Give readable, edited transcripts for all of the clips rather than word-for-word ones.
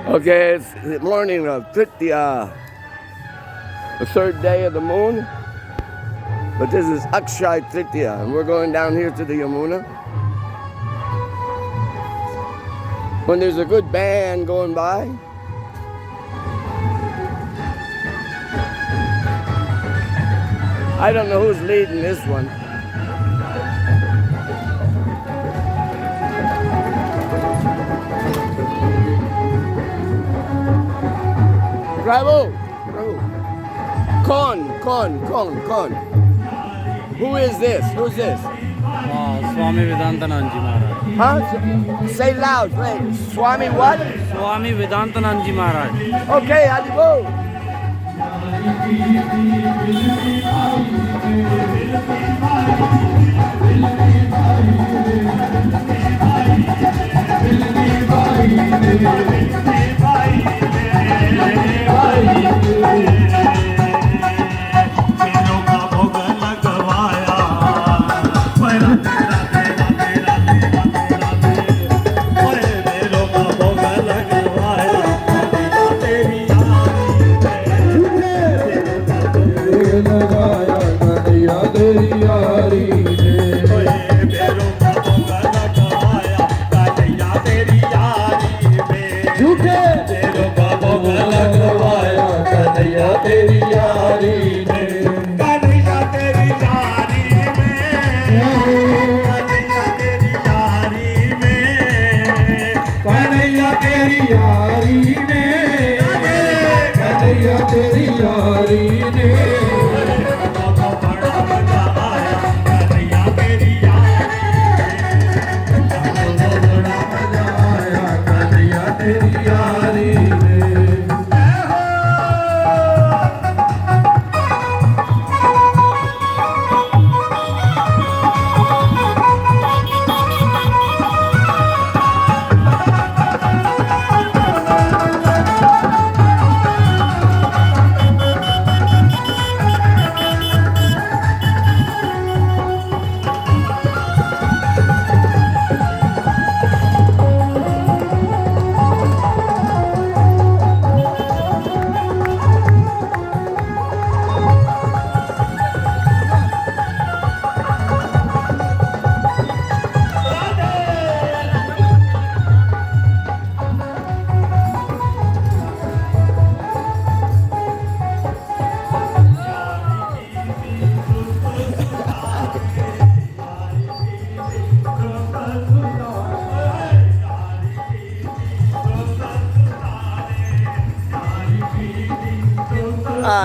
Okay, it's the morning of Tritiya, the third day of the moon. But this is Akshay Tritiya, and we're going down here to the Yamuna. When there's a good band going by. I don't know who's leading this one. Bravo! Bravo! Con. Who is this? Who's this? Swami Vedantanandji Maharaj. Huh? Say loud, please. Swami what? Swami Vedantanandji Maharaj. Okay, Adibo.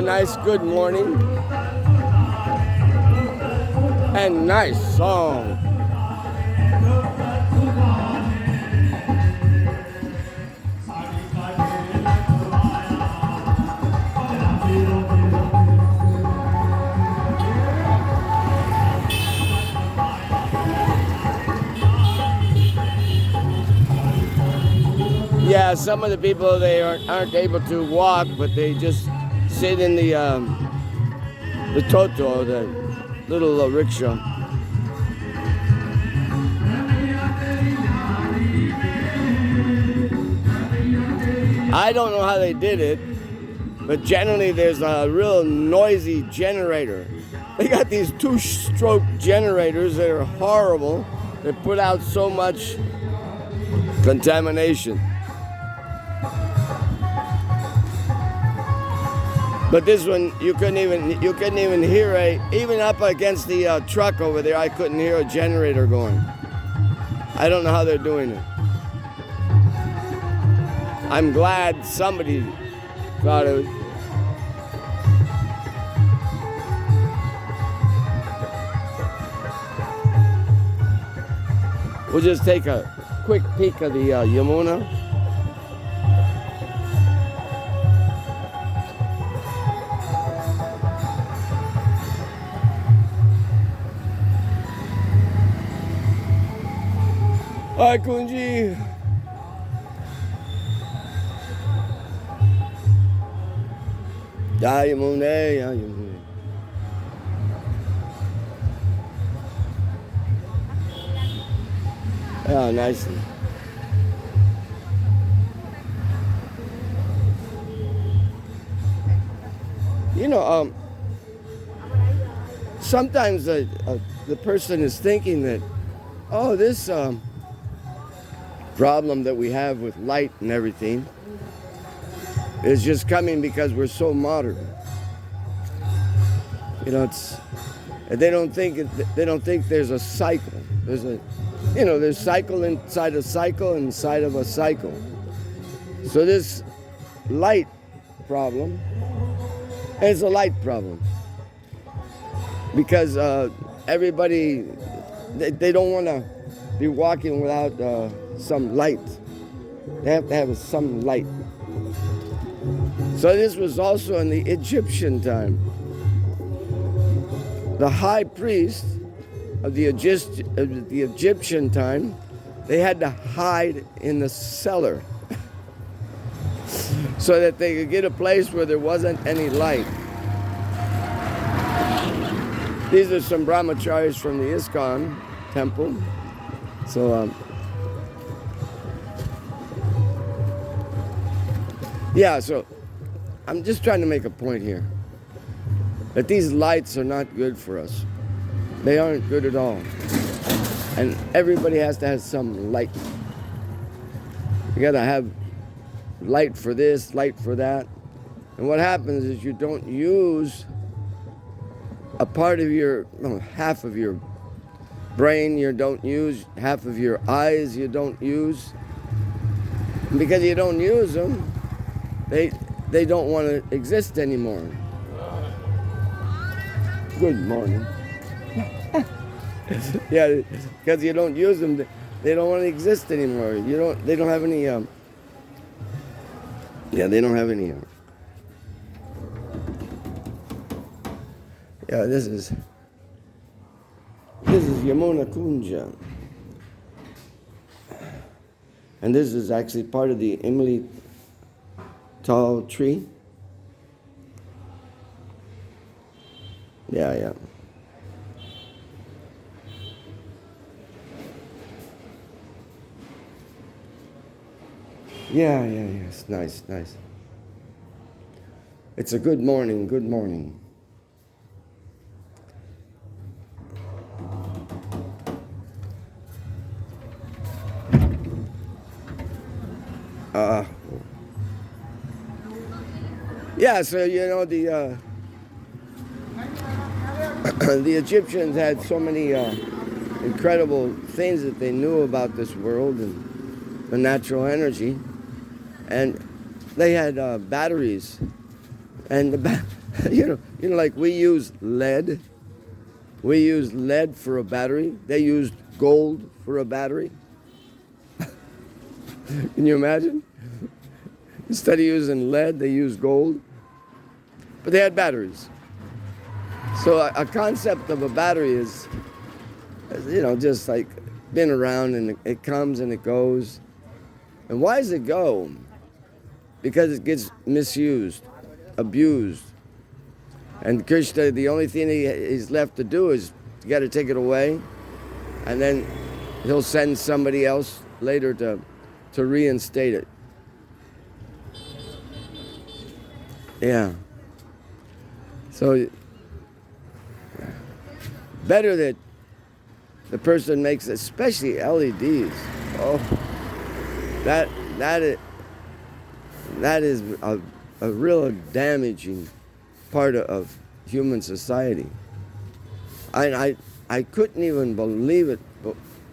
Nice good morning. And nice song. Yeah, some of the people, they aren't able to walk, but they just sit in the toto, the little rickshaw. I don't know how they did it, but generally there's a real noisy generator. They got these 2-stroke generators that are horrible. They put out so much contamination. But this one, you couldn't even hear even up against the truck over there, I couldn't hear a generator going. I don't know how they're doing it. I'm glad somebody thought it. We'll just take a quick peek of the Yamuna. Hi, Kunji. Yamuna. Yeah, nicely. You know, sometimes the person is thinking that, oh, this problem that we have with light and everything is just coming because we're so modern. You know, they don't think there's a cycle. There's cycle inside a cycle inside of a cycle. So this light problem is a light problem because everybody they don't want to be walking without some light. They have to have some light. So this was also in the Egyptian time. The high priest of the Egyptian time, they had to hide in the cellar so that they could get a place where there wasn't any light. These are some brahmacharis from the ISKCON temple. So, so I'm just trying to make a point here. That these lights are not good for us. They aren't good at all. And everybody has to have some light. You gotta have light for this, light for that. And what happens is you don't use a part of half of your brain, you don't use half of your eyes, you don't use. And because you don't use them, they don't want to exist anymore. Good morning. Yeah, because you don't use them, they don't want to exist anymore. They don't have any. They don't have any. This is Yamuna Kunja, and this is actually part of the Imli tall tree. Yeah. Yeah. It's nice. It's a good morning. So the Egyptians had so many incredible things that they knew about this world and the natural energy, and they had batteries, and like we use lead. We use lead for a battery. They used gold for a battery. Can you imagine? Instead of using lead, they used gold. But they had batteries. So a concept of a battery is, just like been around, and it comes and it goes. And why does it go? Because it gets misused, abused. And Krishna, the only thing he's left to do is you got to take it away, and then he'll send somebody else later to reinstate it. Yeah. So better that the person makes, especially LEDs. Oh, that is a real damaging part of human society. I couldn't even believe it,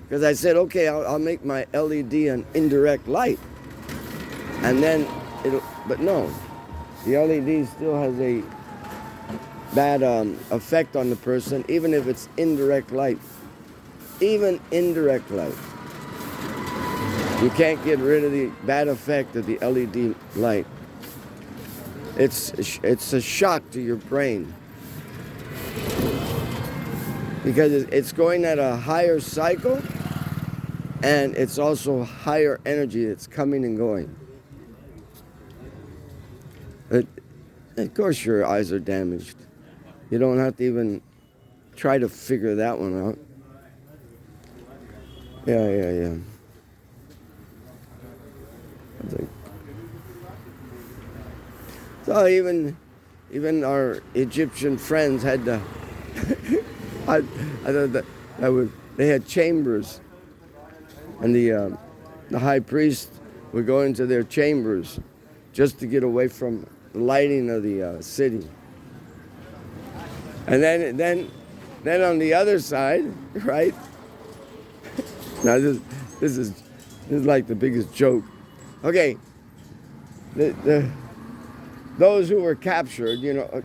because I said, okay, I'll make my LED an indirect light, and then but no, the LED still has a bad effect on the person, even if it's indirect light. Even indirect light. You can't get rid of the bad effect of the LED light. It's a shock to your brain, because it's going at a higher cycle, and it's also higher energy that's coming and going. Of course your eyes are damaged. You don't have to even try to figure that one out. Yeah. So even even our Egyptian friends had to. I thought they had chambers, and the high priest would go into their chambers just to get away from the lighting of the city. And then on the other side, right? Now this is like the biggest joke. Okay, those who were captured,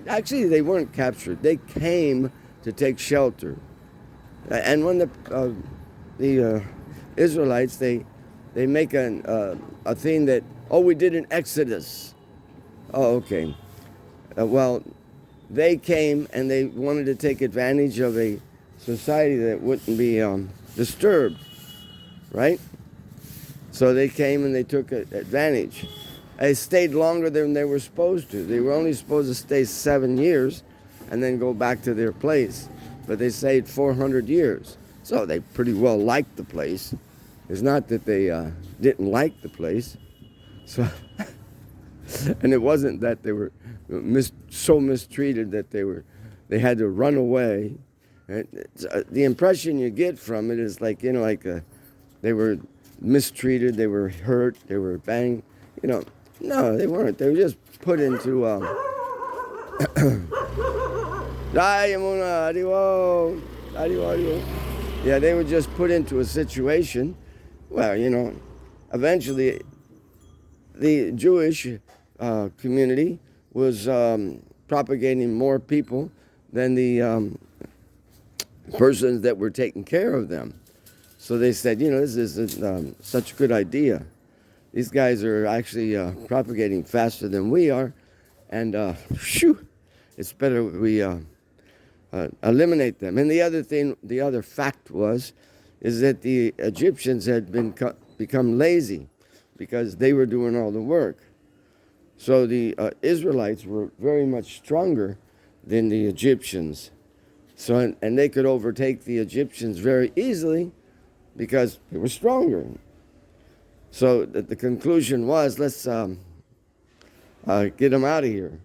actually they weren't captured. They came to take shelter. And when the Israelites, they make a thing that, we did an exodus. Oh, okay. Well, they came and they wanted to take advantage of a society that wouldn't be disturbed, right? So they came and they took advantage. They stayed longer than they were supposed to. They were only supposed to stay 7 years and then go back to their place. But they stayed 400 years. So they pretty well liked the place. It's not that they didn't like the place. So, and it wasn't that they were so mistreated that they had to run away. The impression you get from it is like, they were mistreated, they were hurt, they were banged. No, they weren't. They were just put into yeah, they were just put into a situation. Well, eventually the Jewish community was propagating more people than the persons that were taking care of them. So they said, this isn't such a good idea. These guys are actually propagating faster than we are, and it's better we eliminate them. And the other fact is that the Egyptians had become lazy because they were doing all the work. So the Israelites were very much stronger than the Egyptians. So and they could overtake the Egyptians very easily because they were stronger. So the conclusion was, let's get them out of here.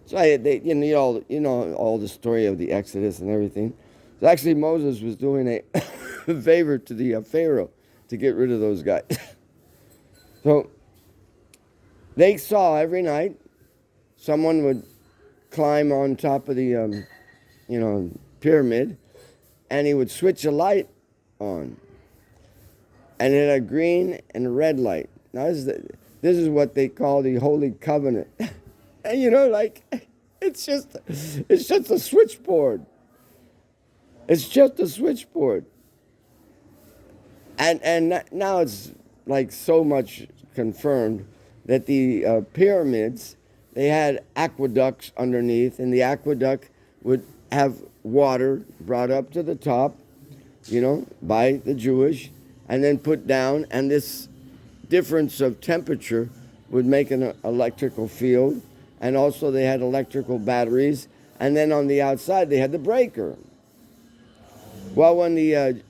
So all the story of the Exodus and everything. So actually Moses was doing a favor to the Pharaoh to get rid of those guys. So they saw every night someone would climb on top of the pyramid, and he would switch a light on. And it had a green and a red light. Now this is what they call the Holy Covenant. And it's just a switchboard. It's just a switchboard. And now it's like so much confirmed that the pyramids, they had aqueducts underneath, and the aqueduct would have water brought up to the top, by the Jewish, and then put down, and this difference of temperature would make an electrical field, and also they had electrical batteries, and then on the outside they had the breaker. Well, when the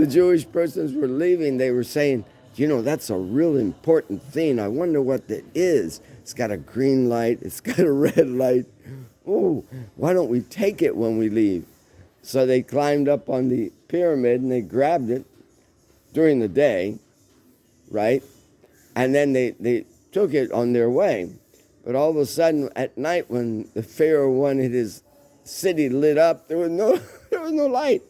Jewish persons were leaving, they were saying, that's a real important thing. I wonder what that is. It's got a green light, it's got a red light. Oh, why don't we take it when we leave? So they climbed up on the pyramid and they grabbed it during the day, right? And then they took it on their way. But all of a sudden at night, when the Pharaoh wanted his city lit up, there was no light.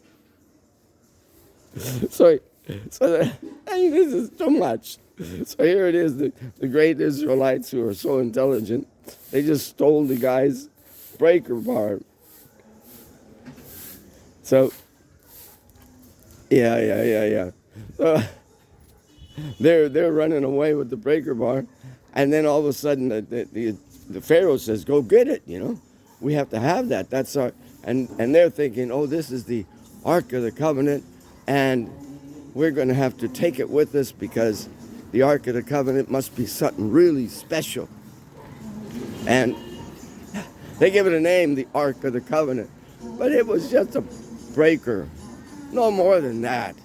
So this is too much. So here it is, the great Israelites who are so intelligent, they just stole the guy's breaker bar. So, yeah. So, they're running away with the breaker bar, and then all of a sudden the Pharaoh says, "Go get it." We have to have that. That's our and they're thinking, "Oh, this is the Ark of the Covenant, and we're going to have to take it with us because the Ark of the Covenant must be something really special." And they give it a name, the Ark of the Covenant, but it was just a breaker, no more than that.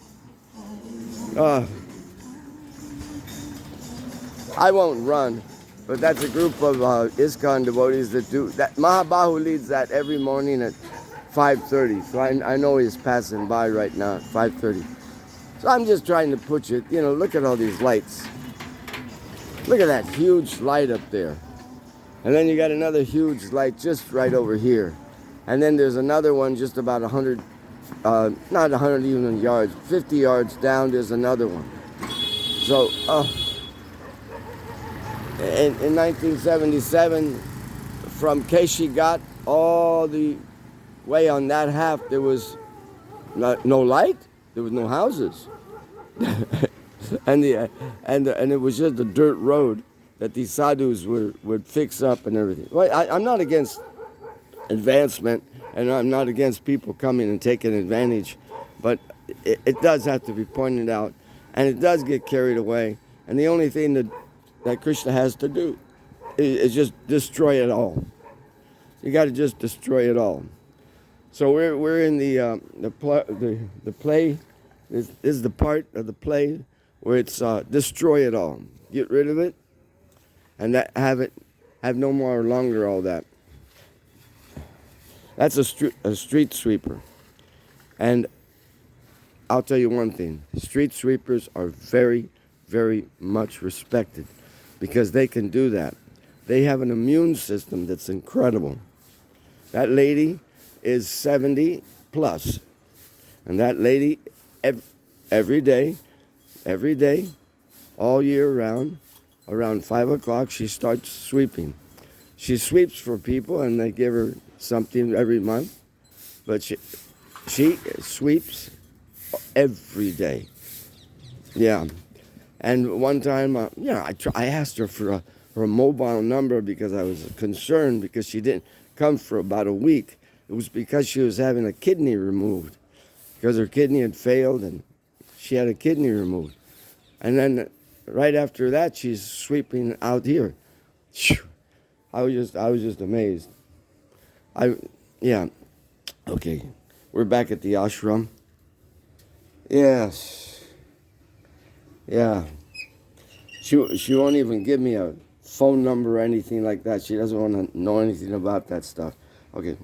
I won't run. But that's a group of ISKCON devotees that do that. Mahabahu leads that every morning at 5:30. So I know he's passing by right now at 5:30. So I'm just trying to put you, look at all these lights. Look at that huge light up there. And then you got another huge light just right over here. And then there's another one just about 100, not 100 even yards, 50 yards down, there's another one. So, in 1977, from Keshigat all the way on that half, there was no light, there was no houses. and it was just a dirt road that these sadhus would fix up and everything. Well, I'm not against advancement, and I'm not against people coming and taking advantage, but it does have to be pointed out, and it does get carried away. And the only thing that Krishna has to do is just destroy it all. You got to just destroy it all. So we're in the play. This is the part of the play where it's destroy it all, get rid of it, and have no more or longer all that. That's a street sweeper, and I'll tell you one thing: street sweepers are very, very much respected because they can do that. They have an immune system that's incredible. That lady is 70 plus, and that lady every day, all year round, around 5 o'clock, she starts sweeping. She sweeps for people, and they give her something every month, but she sweeps every day. Yeah, and one time, I asked her for a mobile number because I was concerned because she didn't come for about a week. It was because she was having a kidney removed because her kidney had failed and she had a kidney removed. And then right after that, she's sweeping out here. I was just amazed. Okay, we're back at the ashram. Yes. Yeah. She won't even give me a phone number or anything like that. She doesn't want to know anything about that stuff. Okay.